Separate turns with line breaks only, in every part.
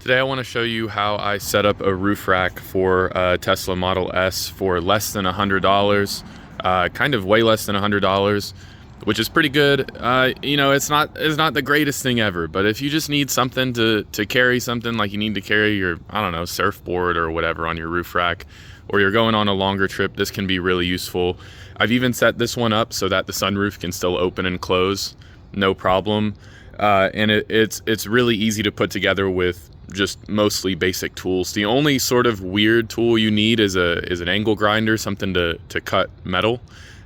Today I want to show you how I set up a roof rack for a Tesla Model S for less than $100, kind of way less than $100, which is pretty good. You know, it's not the greatest thing ever, but if you just need something to carry something, like you need to carry your, I don't know, surfboard or whatever on your roof rack, or you're going on a longer trip, this can be really useful. I've even set this one up so that the sunroof can still open and close, no problem. And it's really easy to put together with just mostly basic tools. The only sort of weird tool you need is an angle grinder, something to cut metal.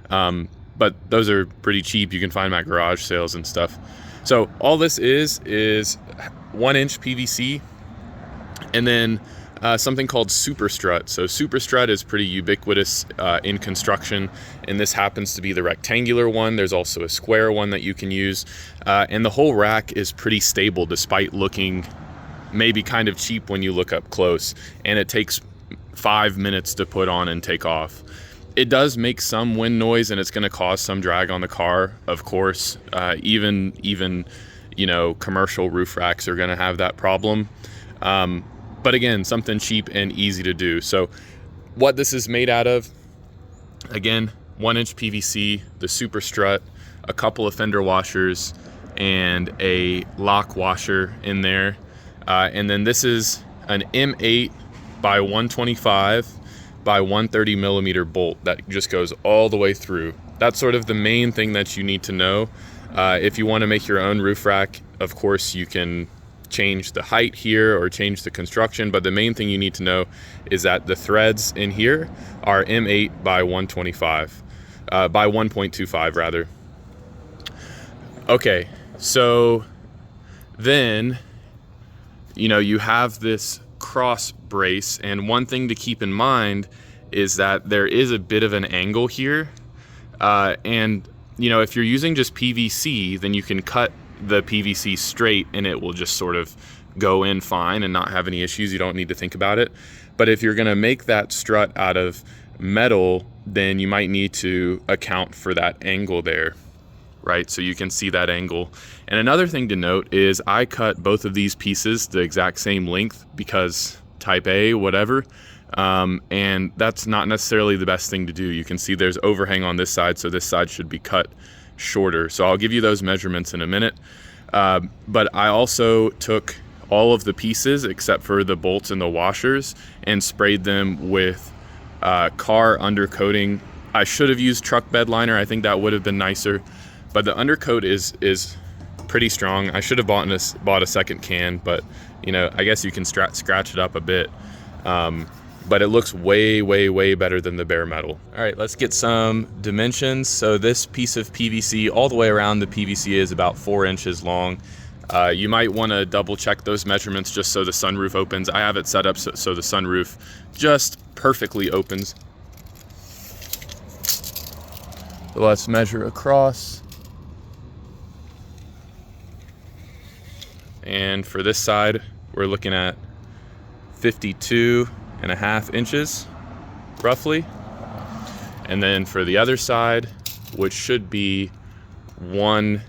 But those are pretty cheap. You can find them at garage sales and stuff. So all this is 1-inch PVC, and then something called SuperStrut. So SuperStrut is pretty ubiquitous in construction, and this happens to be the rectangular one. There's also a square one that you can use, and the whole rack is pretty stable despite looking maybe kind of cheap when you look up close, and it takes 5 minutes to put on and take off. It does make some wind noise, and it's going to cause some drag on the car, of course. Even you know, commercial roof racks are going to have that problem. But again, something cheap and easy to do. So what this is made out of, again, 1-inch PVC, the SuperStrut, a couple of fender washers, and a lock washer in there. And then this is an M8 by 125 by 130 millimeter bolt that just goes all the way through. That's sort of the main thing that you need to know. If you want to make your own roof rack, of course you can change the height here or change the construction, but the main thing you need to know is that the threads in here are M8 by 125, by 1.25 rather. Okay, so then, you know, you have this cross brace, and one thing to keep in mind is that there is a bit of an angle here, and you know, if you're using just PVC, then you can cut the PVC straight and it will just sort of go in fine and not have any issues. You don't need to think about it. But if you're going to make that strut out of metal, then you might need to account for that angle there, right? So you can see that angle. And another thing to note is I cut both of these pieces the exact same length because type A, whatever. And that's not necessarily the best thing to do. You can see there's overhang on this side, so this side should be cut shorter. So I'll give you those measurements in a minute. But I also took all of the pieces except for the bolts and the washers and sprayed them with car undercoating. I should have used truck bed liner. I think that would have been nicer. But the undercoat is pretty strong. I should have bought a second can, but you know, I guess you can scratch it up a bit. But it looks way, way, way better than the bare metal. All right, let's get some dimensions. So this piece of PVC, all the way around the PVC is about 4 inches long. You might wanna double check those measurements just so the sunroof opens. I have it set up so the sunroof just perfectly opens. So let's measure across. And for this side, we're looking at 52.5 inches, roughly. And then for the other side, which should be 1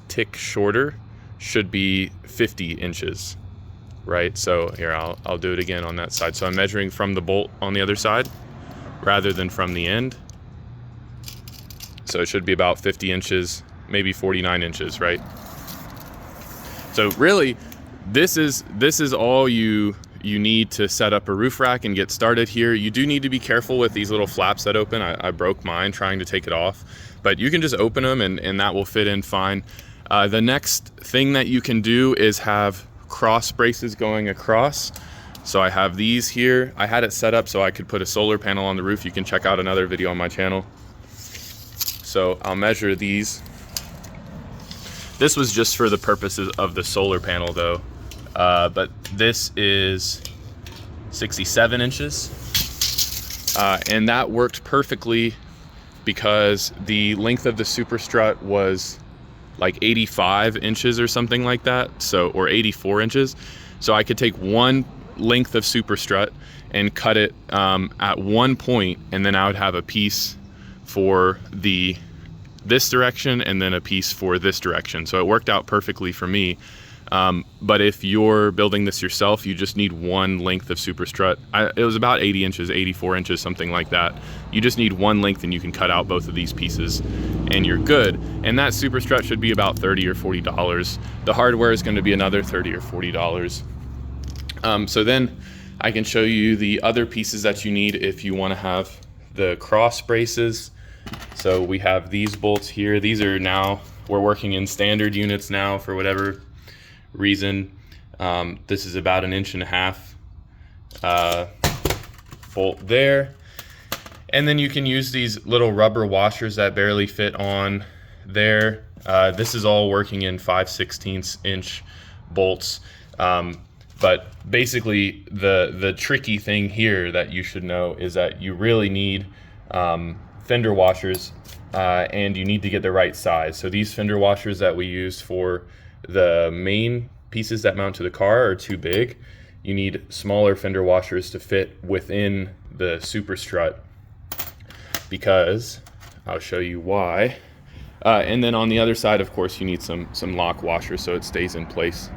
tick shorter, should be 50 inches, right? So here, I'll do it again on that side. So I'm measuring from the bolt on the other side rather than from the end. So it should be about 50 inches, maybe 49 inches, right? So really, this is all you need to set up a roof rack and get started here. You do need to be careful with these little flaps that open. I broke mine trying to take it off, but you can just open them and that will fit in fine. The next thing that you can do is have cross braces going across. So I have these here. I had it set up so I could put a solar panel on the roof. You can check out another video on my channel. So I'll measure these. This was just for the purposes of the solar panel though. But this is 67 inches. And that worked perfectly because the length of the SuperStrut was like 85 inches or something like that. So, or 84 inches. So I could take one length of SuperStrut and cut it at one point, and then I would have a piece for this direction and then a piece for this direction. So it worked out perfectly for me. But if you're building this yourself, you just need one length of SuperStrut. It was about 80 inches, 84 inches, something like that. You just need one length and you can cut out both of these pieces and you're good. And that SuperStrut should be about $30 or $40. The hardware is going to be another $30 or $40. So then I can show you the other pieces that you need if you want to have the cross braces. So we have these bolts here. These are now, we're working in standard units now for whatever reason. This is about 1.5 inch bolt there. And then you can use these little rubber washers that barely fit on there. This is all working in 5/16 inch bolts. But basically the tricky thing here that you should know is that you really need fender washers, and you need to get the right size. So these fender washers that we use for the main pieces that mount to the car are too big. You need smaller fender washers to fit within the SuperStrut, because I'll show you why. And then on the other side, of course, you need some lock washers so it stays in place.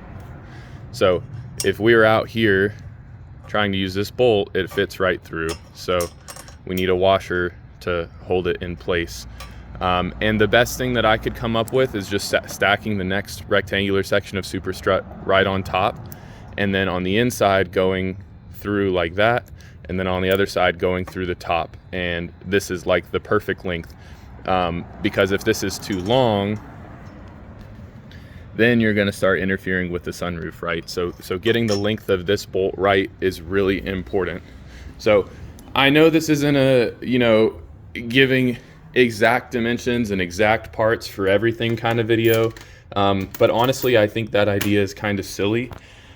So if we were out here trying to use this bolt, it fits right through. So we need a washer to hold it in place. And the best thing that I could come up with is just stacking the next rectangular section of SuperStrut right on top, and then on the inside going through like that, and then on the other side going through the top. And this is like the perfect length, because if this is too long, then you're going to start interfering with the sunroof, right? So getting the length of this bolt right is really important. So I know this isn't a, giving exact dimensions and exact parts for everything kind of video, but honestly, I think that idea is kind of silly,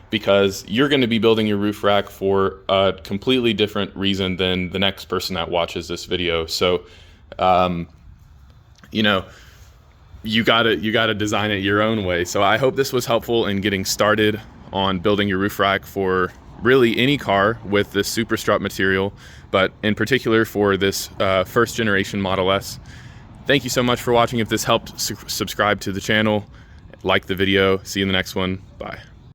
because you're going to be building your roof rack for a completely different reason than the next person that watches this video. So, you gotta design it your own way. So I hope this was helpful in getting started on building your roof rack for really any car with this SuperStrut material, but in particular for this first generation Model S. Thank you so much for watching. If this helped, subscribe to the channel, like the video. See you in the next one. Bye.